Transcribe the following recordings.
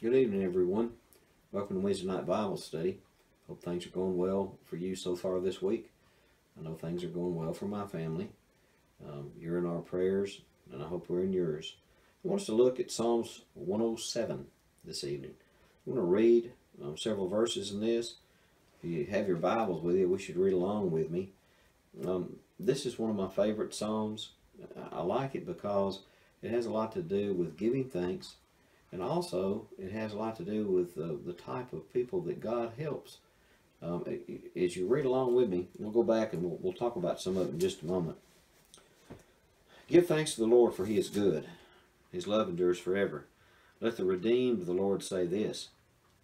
Good evening, everyone. Welcome to Wednesday Night Bible Study. Hope things are going well for you so far this week. I know things are going well for my family. You're in our prayers, and I hope we're in yours. I want us to look at Psalms 107 this evening. I'm going to read several verses in this. If you have your Bibles with you, we should read along with me. This is one of my favorite Psalms. I like it because it has a lot to do with giving thanks. And also, it has a lot to do with the type of people that God helps. As you read along with me, we'll go back and we'll talk about some of it in just a moment. Give thanks to the Lord, for He is good. His love endures forever. Let the redeemed of the Lord say this: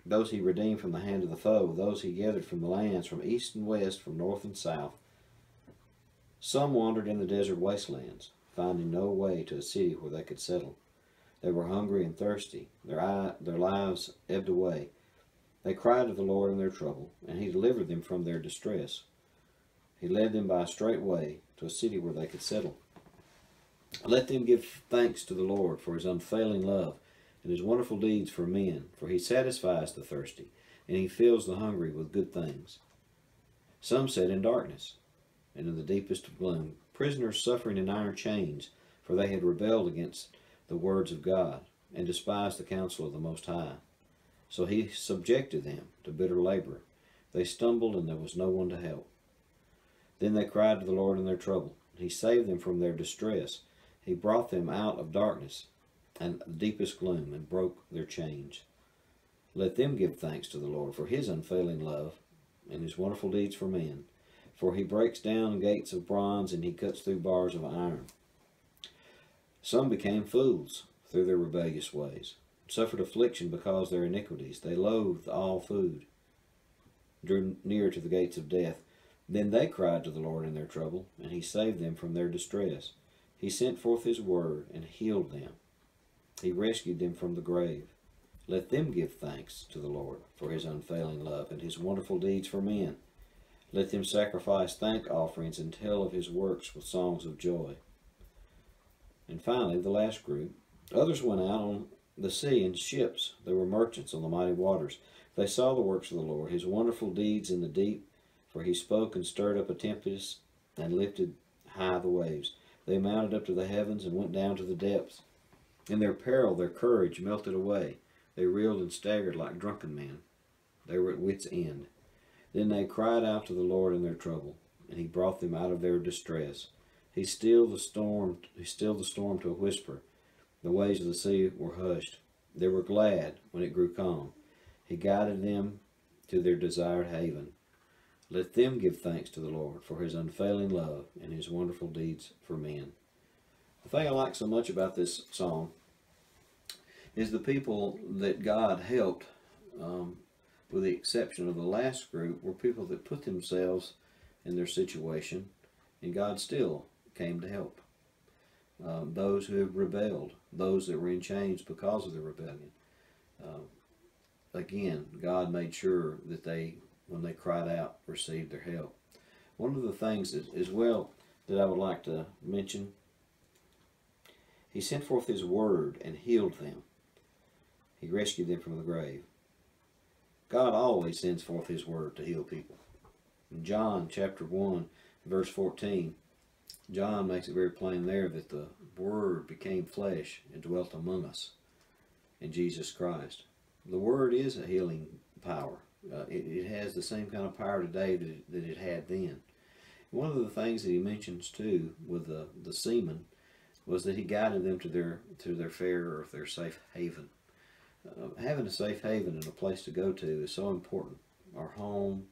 those He redeemed from the hand of the foe, those He gathered from the lands, from east and west, from north and south. Some wandered in the desert wastelands, finding no way to a city where they could settle. They were hungry and thirsty. Their lives ebbed away. They cried to the Lord in their trouble, and He delivered them from their distress. He led them by a straight way to a city where they could settle. Let them give thanks to the Lord for His unfailing love and His wonderful deeds for men, for He satisfies the thirsty, and He fills the hungry with good things. Some sat in darkness and in the deepest of gloom, prisoners suffering in iron chains, for they had rebelled against the words of God, and despised the counsel of the Most High. So He subjected them to bitter labor. They stumbled, and there was no one to help. Then they cried to the Lord in their trouble. He saved them from their distress. He brought them out of darkness and the deepest gloom, and broke their chains. Let them give thanks to the Lord for His unfailing love and His wonderful deeds for men. For He breaks down gates of bronze, and He cuts through bars of iron. Some became fools through their rebellious ways, suffered affliction because of their iniquities. They loathed all food, drew near to the gates of death. Then they cried to the Lord in their trouble, and He saved them from their distress. He sent forth His word and healed them. He rescued them from the grave. Let them give thanks to the Lord for His unfailing love and His wonderful deeds for men. Let them sacrifice thank offerings and tell of His works with songs of joy. And finally, the last group. Others went out on the sea in ships. They were merchants on the mighty waters. They saw the works of the Lord, His wonderful deeds in the deep. For He spoke and stirred up a tempest and lifted high the waves. They mounted up to the heavens and went down to the depths. In their peril, their courage melted away. They reeled and staggered like drunken men. They were at wits' end. Then they cried out to the Lord in their trouble, and He brought them out of their distress. He stilled the storm to a whisper. The waves of the sea were hushed. They were glad when it grew calm. He guided them to their desired haven. Let them give thanks to the Lord for His unfailing love and His wonderful deeds for men. The thing I like so much about this song is the people that God helped, with the exception of the last group, were people that put themselves in their situation, and God still came to help. Those who have rebelled, those that were in chains because of the rebellion. Again, God made sure that they, when they cried out, received their help. One of the things as well that I would like to mention, He sent forth His word and healed them. He rescued them from the grave. God always sends forth His word to heal people. In John chapter 1, verse 14, John makes it very plain there that the Word became flesh and dwelt among us in Jesus Christ. The Word is a healing power. It has the same kind of power today that it had then. One of the things that He mentions too with the seamen was that He guided them to their fair or their safe haven. Having a safe haven and a place to go to is so important. Our home,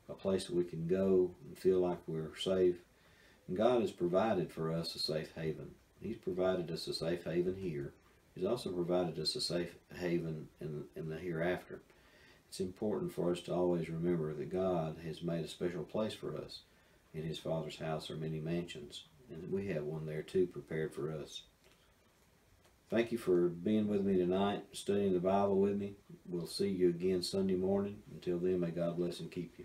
a place that we can go and feel like we're safe. And God has provided for us a safe haven. He's provided us a safe haven here. He's also provided us a safe haven in the hereafter. It's important for us to always remember that God has made a special place for us. In His Father's house are many mansions, and we have one there too prepared for us. Thank you for being with me tonight, studying the Bible with me. We'll see you again Sunday morning. Until then, may God bless and keep you.